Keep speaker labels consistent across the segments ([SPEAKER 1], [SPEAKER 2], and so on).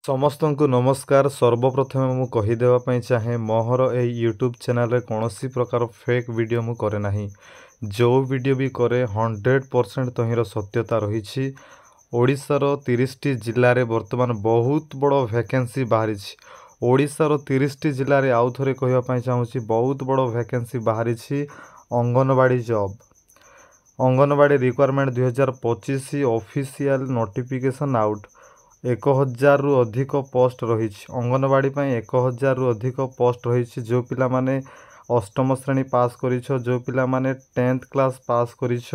[SPEAKER 1] ସମସ୍ତଙ୍କୁ ନମସ୍କାର। ସର୍ବପ୍ରଥମେ ମୁଁ କହିଦେବା ପାଇଁ ଚାହେଁ, ମୋର ଏହି ୟୁଟ୍ୟୁବ୍ ଚ୍ୟାନେଲରେ କୌଣସି ପ୍ରକାର ଫେକ୍ ଭିଡ଼ିଓ ମୁଁ କରେ ନାହିଁ। ଯେଉଁ ଭିଡ଼ିଓ ବି କରେ 100% ତହିଁର ସତ୍ୟତା ରହିଛି। ଓଡ଼ିଶାର 30ଟି ଜିଲ୍ଲାରେ ବର୍ତ୍ତମାନ ବହୁତ ବଡ଼ ଭ୍ୟାକେନ୍ସି ବାହାରିଛି। ଓଡ଼ିଶାର 30ଟି ଜିଲ୍ଲାରେ ଆଉ ଥରେ କହିବା ପାଇଁ ଚାହୁଁଛି, ବହୁତ ବଡ଼ ଭ୍ୟାକେନ୍ସି ବାହାରିଛି Anganwadi job. Anganwadi recruitment 2025 official notification out. 1000ରୁ ଅଧିକ ପୋଷ୍ଟ ରହିଛି। ଅଙ୍ଗନବାଡ଼ି ପାଇଁ 1000ରୁ ଅଧିକ ପୋଷ୍ଟ ରହିଛି। ଯେଉଁ ପିଲାମାନେ ଅଷ୍ଟମ ଶ୍ରେଣୀ ପାସ୍ କରିଛ, ଯେଉଁ ପିଲାମାନେ 10th କ୍ଲାସ୍ ପାସ୍ କରିଛ,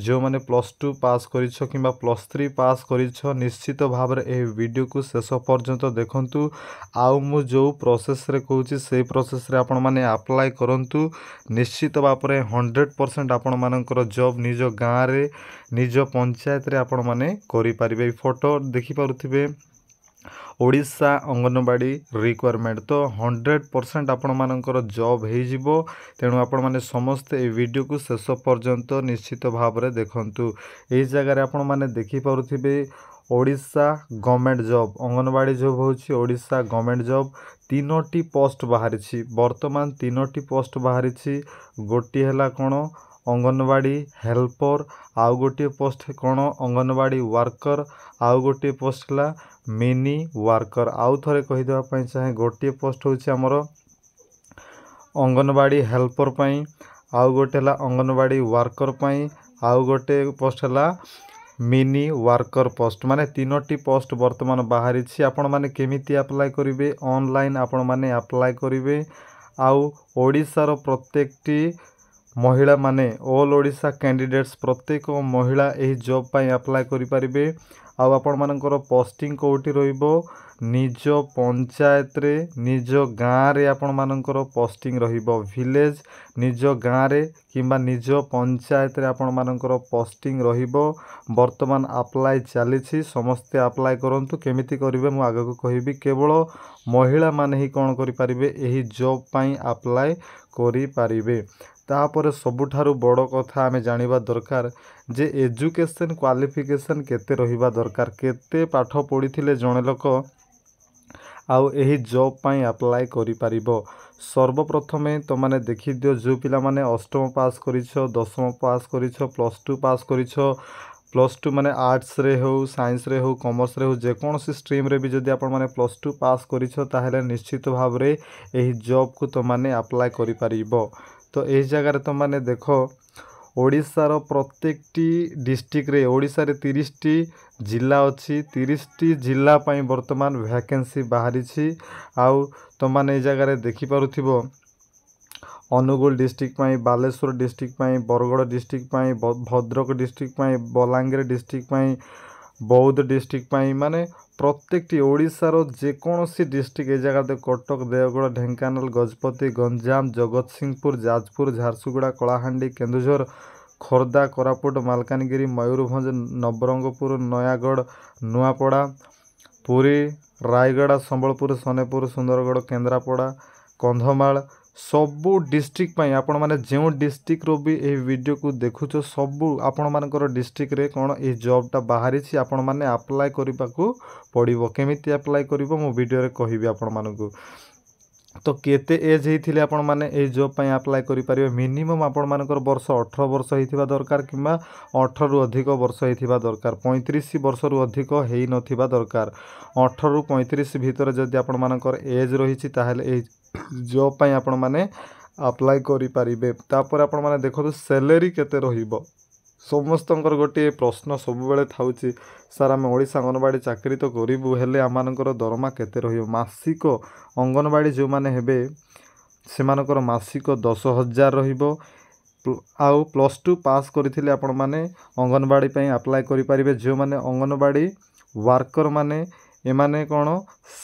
[SPEAKER 1] ଯେଉଁମାନେ +2 ପାସ୍ କରିଛ କିମ୍ବା +3 ପାସ୍ କରିଛ, ନିଶ୍ଚିତ ଭାବରେ ଏହି ଭିଡ଼ିଓକୁ ଶେଷ ପର୍ଯ୍ୟନ୍ତ ଦେଖନ୍ତୁ। ଆଉ ମୁଁ ଯେଉଁ ପ୍ରୋସେସ୍ରେ କହୁଛି ସେଇ ପ୍ରୋସେସ୍ରେ ଆପଣମାନେ ଆପ୍ଲାଏ କରନ୍ତୁ। ନିଶ୍ଚିତ ଭାବରେ 100% ଆପଣମାନଙ୍କର ଜବ୍ ନିଜ ଗାଁରେ, ନିଜ ପଞ୍ଚାୟତରେ ଆପଣମାନେ କରିପାରିବେ। ଏହି ଫଟୋ ଦେଖିପାରୁଥିବେ, ଓଡ଼ିଶା ଅଙ୍ଗନବାଡ଼ି ରିକ୍ୱାରମେଣ୍ଟ। ତ 100% ଆପଣମାନଙ୍କର ଜବ୍ ହେଇଯିବ। ତେଣୁ ଆପଣମାନେ ସମସ୍ତେ ଏହି ଭିଡ଼ିଓକୁ ଶେଷ ପର୍ଯ୍ୟନ୍ତ ନିଶ୍ଚିତ ଭାବରେ ଦେଖନ୍ତୁ। ଏହି ଜାଗାରେ ଆପଣମାନେ ଦେଖିପାରୁଥିବେ Odisha government job. Anganwadi job ହେଉଛି ଓଡ଼ିଶା ଗଭର୍ଣ୍ଣମେଣ୍ଟ ଜବ୍। 3ଟି ପୋଷ୍ଟ ବାହାରିଛି। ବର୍ତ୍ତମାନ 3ଟି ପୋଷ୍ଟ ବାହାରିଛି। ଗୋଟିଏ ହେଲା କ'ଣ, ଅଙ୍ଗନବାଡ଼ି ହେଲ୍ପର। ଆଉ ଗୋଟିଏ ପୋଷ୍ଟ କ'ଣ, ଅଙ୍ଗନବାଡ଼ି ୱାର୍କର। ଆଉ ଗୋଟିଏ ପୋଷ୍ଟ ହେଲା ମିନି ୱାର୍କର। ଆଉ ଥରେ କହିଦେବା ପାଇଁ ଚାହେଁ, ଗୋଟିଏ ପୋଷ୍ଟ ହେଉଛି ଆମର ଅଙ୍ଗନବାଡ଼ି ହେଲ୍ପର ପାଇଁ, ଆଉ ଗୋଟେ ହେଲା ଅଙ୍ଗନବାଡ଼ି ୱାର୍କର ପାଇଁ, ଆଉ ଗୋଟେ ପୋଷ୍ଟ ହେଲା ମିନି ୱାର୍କର ପୋଷ୍ଟ। ମାନେ 3ଟି ପୋଷ୍ଟ ବର୍ତ୍ତମାନ ବାହାରିଛି। ଆପଣମାନେ କେମିତି ଆପ୍ଲାଏ କରିବେ? ଅନଲାଇନ୍ ଆପଣମାନେ ଆପ୍ଲାଏ କରିବେ। ଆଉ ଓଡ଼ିଶାର ପ୍ରତ୍ୟେକଟି ମହିଳାମାନେ, ଅଲ୍ ଓଡ଼ିଶା କ୍ୟାଣ୍ଡିଡେଟ୍ସ, ପ୍ରତ୍ୟେକ ମହିଳା ଏହି ଜବ୍ ପାଇଁ ଆପ୍ଲାଏ କରିପାରିବେ। ଆଉ ଆପଣମାନଙ୍କର ପୋଷ୍ଟିଂ କେଉଁଠି ରହିବ? ନିଜ ପଞ୍ଚାୟତରେ, ନିଜ ଗାଁରେ ଆପଣମାନଙ୍କର ପୋଷ୍ଟିଂ ରହିବ। ଭିଲେଜ୍, ନିଜ ଗାଁରେ କିମ୍ବା ନିଜ ପଞ୍ଚାୟତରେ ଆପଣମାନଙ୍କର ପୋଷ୍ଟିଂ ରହିବ। ବର୍ତ୍ତମାନ ଆପ୍ଲାଏ ଚାଲିଛି। ସମସ୍ତେ ଆପ୍ଲାଏ କରନ୍ତୁ। କେମିତି କରିବେ ମୁଁ ଆଗକୁ କହିବି। କେବଳ ମହିଳାମାନେ ହିଁ କ'ଣ କରିପାରିବେ? ଏହି ଜବ୍ ପାଇଁ ଆପ୍ଲାଏ କରିପାରିବେ। ତାପରେ ସବୁଠାରୁ ବଡ଼ କଥା ଆମେ ଜାଣିବା ଦରକାର ଯେ ଏଜୁକେସନ୍ କ୍ୱାଲିଫିକେସନ୍ କେତେ ରହିବା ଦରକାର। କେତେ ପାଠ ପଢ଼ିଥିଲେ ଜଣେ ଲୋକ ଆଉ ଏହି ଜବ୍ ପାଇଁ ଆପ୍ଲାଏ କରିପାରିବ। ସର୍ବପ୍ରଥମେ ତୁମମାନେ ଦେଖିଦିଅ, ଯେଉଁ ପିଲାମାନେ ଅଷ୍ଟମ ପାସ୍ କରିଛ, ଦଶମ ପାସ୍ କରିଛ, +2 ପାସ୍ କରିଛ, +2 ମାନେ ଆର୍ଟ୍ସରେ ହେଉ, ସାଇନ୍ସରେ ହେଉ, କମର୍ସରେ ହେଉ, ଯେକୌଣସି ଷ୍ଟ୍ରିମ୍ରେ ବି ଯଦି ଆପଣମାନେ +2 ପାସ୍ କରିଛ, ତାହେଲେ ନିଶ୍ଚିତ ଭାବରେ ଏହି ଜବ୍କୁ ତୁମମାନେ ଆପ୍ଲାଏ କରିପାରିବ। ତ ଏହି ଜାଗାରେ ତୁମମାନେ ଦେଖ, ଓଡ଼ିଶାର ପ୍ରତ୍ୟେକଟି ଡିଷ୍ଟ୍ରିକ୍ଟରେ, ଓଡ଼ିଶାରେ 30ଟି ଜିଲ୍ଲା ଅଛି। 30ଟି ଜିଲ୍ଲା ପାଇଁ ବର୍ତ୍ତମାନ ଭ୍ୟାକେନ୍ସି ବାହାରିଛି। ଆଉ ତୁମମାନେ ଏହି ଜାଗାରେ ଦେଖିପାରୁଥିବ, ଅନୁଗୁଳ ଡିଷ୍ଟ୍ରିକ୍ଟ ପାଇଁ, ବାଲେଶ୍ୱର ଡିଷ୍ଟ୍ରିକ୍ଟ ପାଇଁ, ବରଗଡ଼ ଡିଷ୍ଟ୍ରିକ୍ଟ ପାଇଁ, ଭଦ୍ରକ ଡିଷ୍ଟ୍ରିକ୍ଟ ପାଇଁ, ବଲାଙ୍ଗୀର ଡିଷ୍ଟ୍ରିକ୍ଟ ପାଇଁ, ବୌଦ୍ଧ ଡିଷ୍ଟ୍ରିକ୍ଟ ପାଇଁ, ମାନେ ପ୍ରତ୍ୟେକଟି ଓଡ଼ିଶାର ଯେକୌଣସି ଡିଷ୍ଟ୍ରିକ୍ଟ, ଏ ଜାଗାରେ କଟକ, ଦେଓଗଡ଼, ଢେଙ୍କାନାଳ, ଗଜପତି, ଗଞ୍ଜାମ, ଜଗତସିଂହପୁର, ଯାଜପୁର, ଝାରସୁଗୁଡ଼ା, କଳାହାଣ୍ଡି, କେନ୍ଦୁଝର, ଖୋର୍ଦ୍ଧା, କୋରାପୁଟ, ମାଲକାନଗିରି, ମୟୂରଭଞ୍ଜ, ନବରଙ୍ଗପୁର, ନୟାଗଡ଼, ନୂଆପଡ଼ା, ପୁରୀ, ରାୟଗଡ଼ା, ସମ୍ବଲପୁର, ସୋନପୁର, ସୁନ୍ଦରଗଡ଼, କେନ୍ଦ୍ରାପଡ଼ା, କନ୍ଧମାଳ, ସବୁ ଡିଷ୍ଟ୍ରିକ୍ଟ ପାଇଁ ଆପଣମାନେ ଯେଉଁ ଡିଷ୍ଟ୍ରିକ୍ଟରୁ ବି ଏହି ଭିଡ଼ିଓକୁ ଦେଖୁଛ, ସବୁ ଆପଣମାନଙ୍କର ଡିଷ୍ଟ୍ରିକ୍ଟରେ କ'ଣ ଏହି ଜବ୍ଟା ବାହାରିଛି। ଆପଣମାନେ ଆପ୍ଲାଏ କରିବାକୁ ପଡ଼ିବ। କେମିତି ଆପ୍ଲାଏ କରିବ ମୁଁ ଭିଡ଼ିଓରେ କହିବି ଆପଣମାନଙ୍କୁ। ତ କେତେ ଏଜ୍ ହେଇଥିଲେ ଆପଣମାନେ ଏହି ଜବ୍ ପାଇଁ ଆପ୍ଲାଏ କରିପାରିବେ? ମିନିମମ୍ ଆପଣମାନଙ୍କର ବର୍ଷ 18 ବର୍ଷ ହେଇଥିବା ଦରକାର କିମ୍ବା 18ରୁ ଅଧିକ ବର୍ଷ ହେଇଥିବା ଦରକାର। 35 ବର୍ଷରୁ ଅଧିକ ହେଇନଥିବା ଦରକାର। 18ରୁ 35 ଭିତରେ ଯଦି ଆପଣମାନଙ୍କର ଏଜ୍ ରହିଛି, ତାହେଲେ ଏହି ଜବ୍ ପାଇଁ ଆପଣମାନେ ଆପ୍ଲାଏ କରିପାରିବେ। ତାପରେ ଆପଣମାନେ ଦେଖନ୍ତୁ ସ୍ୟାଲେରୀ କେତେ ରହିବ। ସମସ୍ତଙ୍କର ଗୋଟିଏ ପ୍ରଶ୍ନ ସବୁବେଳେ ଥାଉଛି, ସାର୍ ଆମେ ଓଡ଼ିଶା ଅଙ୍ଗନବାଡ଼ି ଚାକିରି ତ କରିବୁ, ହେଲେ ଆମମାନଙ୍କର ଦରମା କେତେ ରହିବ? ମାସିକ ଅଙ୍ଗନବାଡ଼ି ଯେଉଁମାନେ ହେବେ ସେମାନଙ୍କର ମାସିକ 10,000 ରହିବ। ଆଉ +2 ପାସ୍ କରିଥିଲେ ଆପଣମାନେ ଅଙ୍ଗନବାଡ଼ି ପାଇଁ ଆପ୍ଲାଏ କରିପାରିବେ। ଯେଉଁମାନେ ଅଙ୍ଗନବାଡ଼ି ୱାର୍କର ମାନେ, ଏମାନେ କ'ଣ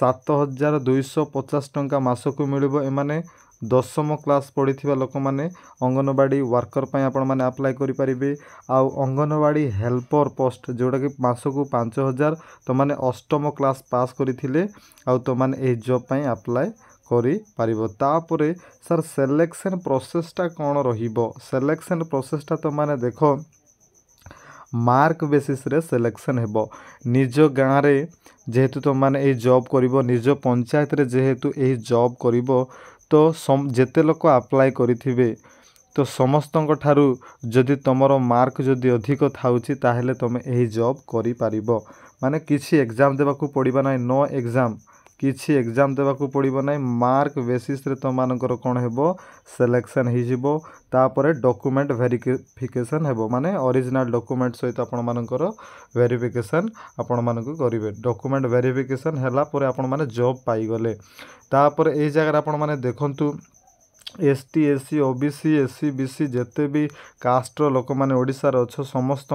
[SPEAKER 1] 7,250 ଟଙ୍କା ମାସକୁ ମିଳିବ। ଏମାନେ 10ମ କ୍ଲାସ୍ ପଢ଼ିଥିବା ଲୋକମାନେ ଅଙ୍ଗନବାଡ଼ି ୱାର୍କର ପାଇଁ ଆପଣମାନେ ଆପ୍ଲାଏ କରିପାରିବେ। ଆଉ ଅଙ୍ଗନବାଡ଼ି ହେଲ୍ପର ପୋଷ୍ଟ, ଯେଉଁଟାକି ମାସକୁ 5,000, ତୁମମାନେ 8ମ କ୍ଲାସ୍ ପାସ୍ କରିଥିଲେ ଆଉ ତୁମମାନେ ଏହି ଜବ୍ ପାଇଁ ଆପ୍ଲାଏ କରିପାରିବ। ତାପରେ ସାର୍ ସିଲେକ୍ସନ୍ ପ୍ରୋସେସ୍ଟା କ'ଣ ରହିବ? ସିଲେକ୍ସନ୍ ପ୍ରୋସେସ୍ଟା ତୁମମାନେ ଦେଖ, मार्क बेसिस रे सिलेक्शन हेबो निज गाँव रे जेहेतु तुम माने ए जॉब करिवो निज पंचायत रे जेहेतु ए जॉब करिवो तो जेते लोक अप्लाई करिथिबे तो समस्तଙ୍କ ଠାରୁ ଯଦି ତମର ମାର୍କ ଯଦି ଅଧିକ ଥାଉଛି ତାହେଲେ ତମେ ଏହି ଜବ୍ କରିପାରିବ ମାନେ କିଛି ଏକ୍ଜାମ୍ ଦେବାକୁ ପଡ଼ିବ ନାହିଁ नो एग्जाम କିଛି ଏକ୍ଜାମ୍ ଦେବାକୁ ପଡ଼ିବ ନାହିଁ ମାର୍କ ବେସିସ୍ରେ ତମମାନଙ୍କର କ'ଣ ହେବ ସିଲେକ୍ସନ୍ ହେଇଯିବ ତାପରେ ଡକୁମେଣ୍ଟ ଭେରିଫିକେସନ୍ ହେବ ମାନେ ଅରିଜିନାଲ୍ ଡକୁମେଣ୍ଟ ସହିତ ଆପଣମାନଙ୍କର ଭେରିଫିକେସନ୍ ଆପଣମାନଙ୍କୁ କରିବେ ଡକୁମେଣ୍ଟ ଭେରିଫିକେସନ୍ ହେଲା ପରେ ଆପଣମାନେ ଜବ୍ ପାଇଗଲେ ତାପରେ ଏହି ଜାଗାରେ ଆପଣମାନେ ଦେଖନ୍ତୁ ST SC OBC SC BC जिते भी कास्टर लोक मैंने ओडिशार अच्छे समस्त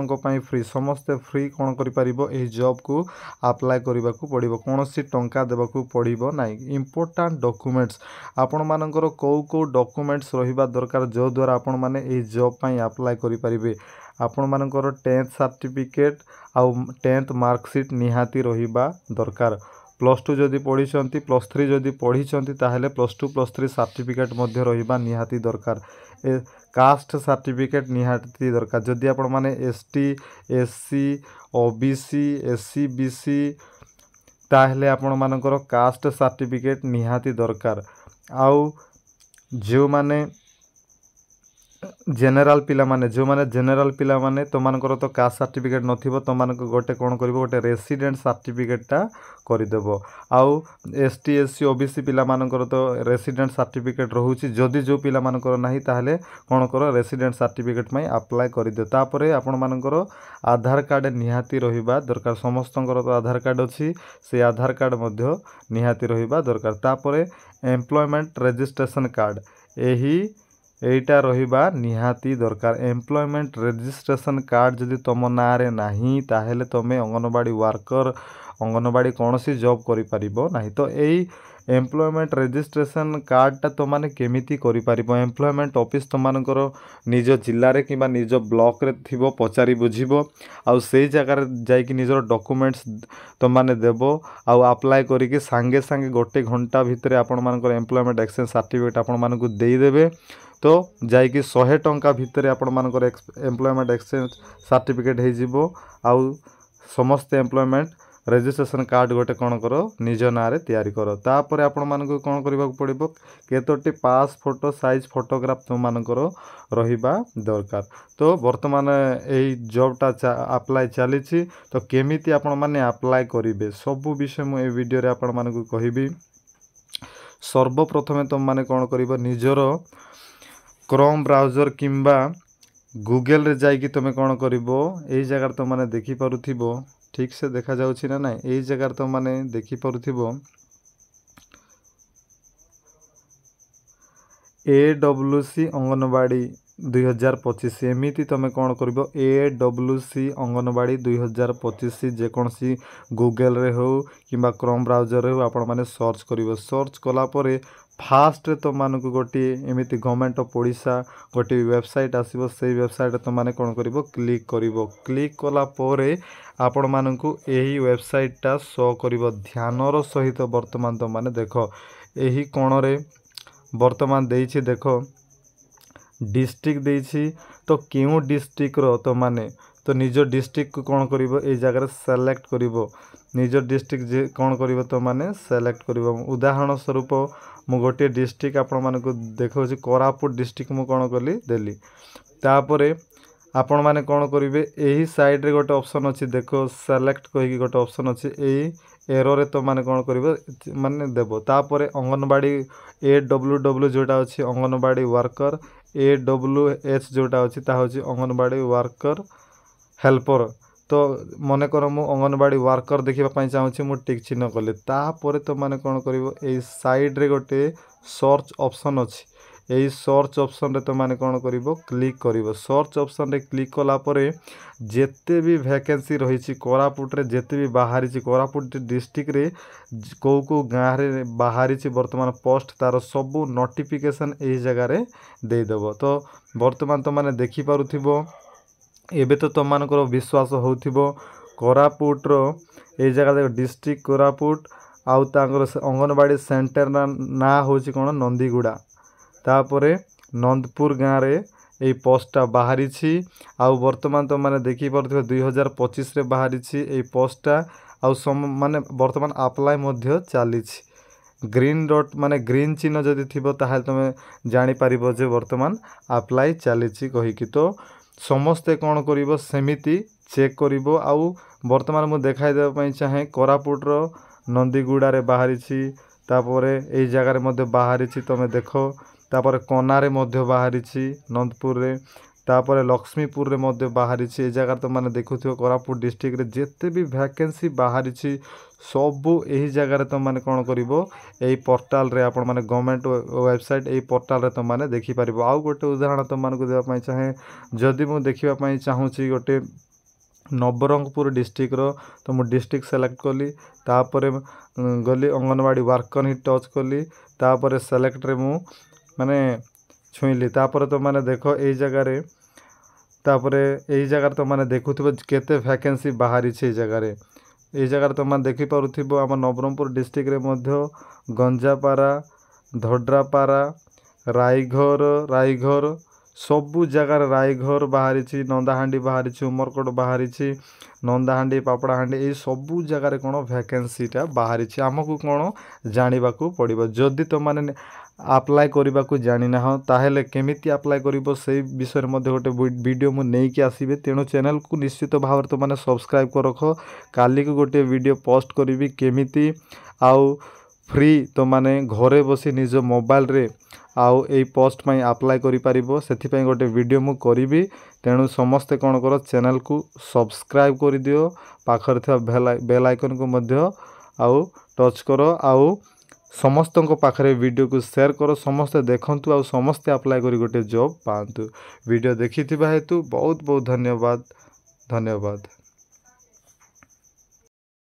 [SPEAKER 1] फ्री समस्ते फ्री कौन कर जॉब को अप्लाई करने को पड़ो कौन सी टंका देवाक पड़ो ना इम्पोर्टाट डॉक्यूमेंट्स आपण मानकर कौ डॉक्यूमेंट्स रहिबा दरकार जो द्वारा आपण माने ए जॉब पाई अप्लाई करें आपण मानकर 10th सर्टिफिकेट आउ 10th मार्कशीट निहाती रहिबा दरकार +2 जदि पढ़ी +3 जदि पढ़ी ताहले +2 +3 सर्टिफिकेट मध्य रहिबा निहाती दरकार कास्ट सर्टिफिकेट निहाती दरकार जदि आपण माने ST SC OBC SC BC ताहले आपण मानकर कास्ट सर्टिफिकेट निहाती दरकार आउ जो माने जेनेराल पिला माने जो माने जेनेराल पिला माने तो मानकर तो कास्ट सर्टिफिकेट नथिबो तो मानक गोटे कोन करबो गोटे रेसिडेंट सर्टिफिकेटटा करिदेबो आउ एसटी एससी ओबीसी पिला मानकर तो रेसिडेंट सर्टिफिकेट रहउची जदि जो पिला मानकर नाही ताहले कोन करो रेसिडेंट सर्टिफिकेट में अप्लाई करिदे तापरे आपण मानकर आधार कार्ड निहाती रहिबा दरकार समस्तंकर तो आधार कार्ड अछि से आधार कार्ड मध्य निहाती रहिबा दरकार तापरे एम्प्लॉयमेंट रजिस्ट्रेशन कार्ड एही एटा रहिबा निहाती दरकार एम्प्लॉयमेंट रजिस्ट्रेशन कार्ड जदि तुम नारे नाही ताहेले तमे अंगनवाड़ी वर्कर अंगनवाड़ी कौन सी जॉब करि परिबो नाही तो एई एम्प्लॉयमेंट रजिस्ट्रेशन कार्डटा तो माने केमिति करि परिबो एम्प्लॉयमेंट ऑफिस तो मानकर निज जिल्ला रे किबा निज ब्लॉक रे थिबो पचारि बुझिबो आउ सेई जगह रे जाई कि निजर डॉक्यूमेंट्स तो माने देबो आउ अप्लाई करि कि संगे संगे गोटे घंटा भितरे आपण मानकर एम्प्लॉयमेंट एक्सचेंज सर्टिफिकेट आपण मानकु देई देबे तो जाइकी 100 टंका भितर आपण मानकर एम्प्लॉयमेंट एक्सचेंज सर्टिफिकेट हो जिवो आउ समस्त एम्प्लॉयमेंट रजिस्ट्रेशन कार्ड गोटे कौन करो निज ना रे तैयारी करो तापर आपण मानक कौन करबा पड़िबो केतोटी पास फोटो साइज फोटोग्राफ तुम मानकर रहिबा दरकार तो वर्तमान एई जॉबटा अप्लाई चली तो केमिति आपण माने अप्लाई करिवे सब विषय मु ए वीडियो रे आपण मानक कहिबी सर्वप्रथमे तुम माने कौन करिवो निजर क्रोम ब्राउजर किंबा गूगल रे जाइकी तुम कौन करिवो एई जगह तो माने देखि पारुथिबो ठीक से देखा जाउछि ना नहीं एई जगह तो माने देखि पारुथिबो AWC अंगनवाड़ी 2025 एमिति तुम कौन करिवो AWC अंगनवाड़ी 2025 जेकोसी गूगल रे हो किंबा क्रोम ब्राउजर रे हो आपण माने सर्च करिवो सर्च कला परे फास्ट तो मानक गोटे एमिति गवर्नमेंट ऑफ ओडिशा गोटे वेबसाइट आसीबो से वेबसाइट तो माने कौन करिवो क्लिक करिवो क्लिक कला परे आपण मानकु एही वेबसाइटटा शो करिवो ध्यानर सहित वर्तमान तो माने देखो एही कोण रे वर्तमान देइछि देखो डिस्ट्रिक्ट देइछि तो केउ डिस्ट्रिक्ट रो तो माने तो निज डिस्ट्रिक्ट को कौन करिवो ए जगह रे सेलेक्ट करिवो निज डिस्ट्रिक्ट जे कौन करिवो तो माने सेलेक्ट करिवो उदाहरण स्वरूप मु गोटे डिस्ट्रिक्ट आपण मानकु देखौछि कोरापुट डिस्ट्रिक्ट मु कौन कली देली तापरे आपण माने कौन करिवे एही साइड रे गोटे ऑप्शन अछि देखो सेलेक्ट कहि गोटे ऑप्शन अछि एही एरो रे तो माने कौन करिवो माने देबो तापरे अंगनवाड़ी AWW जोटा अछि अंगनवाड़ी वर्कर AWH जोटा अछि ता होछि अंगनवाड़ी वर्कर हेल्पर तो मन कर मु अंगनवाड़ी वर्कर देखिबा पई चाहूछि मु टिक चिन्ह कले तापरे तो माने कौन करिवो ए साइड रे गोटे सर्च ऑप्शन अछि एई सर्च ऑप्शन रे तो माने कौन करिवो क्लिक करिवो सर्च ऑप्शन रे क्लिक कला परे जेते भी वैकेंसी रही छि कोरापुट रे जेते भी बाहरी छि कोरापुट डिस्ट्रिक्ट रे को गाँ रे बाहरी छि वर्तमान पोस्ट तार सब नोटिफिकेशन एई जगह रे दे देबो तो वर्तमान तो माने देखि पारुथिबो एबे तो तुम मानकर विश्वास होथिबो कोरापुट रो ए जगह देखो डिस्ट्रिक्ट कोरापुट आउ तांकर अंगनवाड़ी सेंटर ना होछि कोन नंदीगुड़ा तापरे नंदपुर गाँ रे এই পোস্टटा बाहरी आउ बर्तमान तो मैंने देखी पारे 2025 रे बाहरी এই पोस्टटा आउ माने बर्तमान अप्लाई मध्य चली ग्रीन डॉट माने ग्रीन चिन्ह जदि थिबो ताहाल तुम जानि पारिबो जे वर्तमान अप्लाई चली कहीकि तो समस्ते कौन करिबो सेमिति चेक करिबो आउ वर्तमान मु देखाई देबा पई चाहे कोरापुटरो नंदीगुड़ा रे बाहरी तापरे एई जगह रे मध्य बाहरी तुम देखो तापरे कोनारे मध्य बाहरी नंदपुर रे तापरे लक्ष्मीपुर रे मध्य बाहरी ए जगह तो माने देखुथियो कोरापुट डिस्ट्रिक्ट रे जेते भी वैकेंसी बाहरी सबू यही जगह तो माने कौन करिवो एई पोर्टाल रे आपण माने गवर्नमेंट वेबसाइट एई पोर्टाल रे तो माने देखि पारिबो। आउ गोटे उदाहरण तो माने को देबा पई चाहे जदि मु देखिबा पई चाहूची गोटे नवरंगपुर डिस्ट्रिक्ट रो तो मु डिस्ट्रिक्ट सेलेक्ट कली तापरे गली अंगनवाड़ी वर्कर ही टच कली तापरे सेलेक्ट रे मु माने छुईली तापरे तो माने देखो एई जगह रे तापरे एई जगह तो माने देखुथिबो केते वैकेंसी बाहरी छे जगह रे एई जगह तो माने देखि पारुथिबो आम नवरंगपुर डिस्ट्रिक्ट रे मध्य गंजापारा धोड्रापारा रायघर सबू जगार रायघर बाहरी नंदाहांडी बाहरी उमरकोट बाहरी नंदाहांडी पापड़ाहांडी ये सबू जगार कौन वैकेंसीटा बाहरी आमको कौन जानवा पड़ो जदि तो माने अप्लाई करने को जानी ना ताहेले केमिति अप्लाई करिवो से विषय में गोटे वीडियो मु नेकी आसीबे तेणु चैनल को निश्चित भाव तो माने सब्सक्राइब कर रख काली को गोटे वीडियो पोस्ट करी केमिति आउ फ्री तो माने घरे बसी निज मोबाइल रे आउ ए पोस्ट में अप्लाई करि पारिबो सेथिपई गोटे वीडियो मु करिवि तेणु समस्ते कौन कर चैनल को सब्सक्राइब कर दियो पाखर था बेल आइकन को मध्य आउ टच करो आउ समस्त पाखरे वीडियो को शेयर करो समस्ते देखंतु आउ समस्ते अप्लाई करी गोटे जॉब पांतु वीडियो देखि हेतु बहुत बहुत धन्यवाद।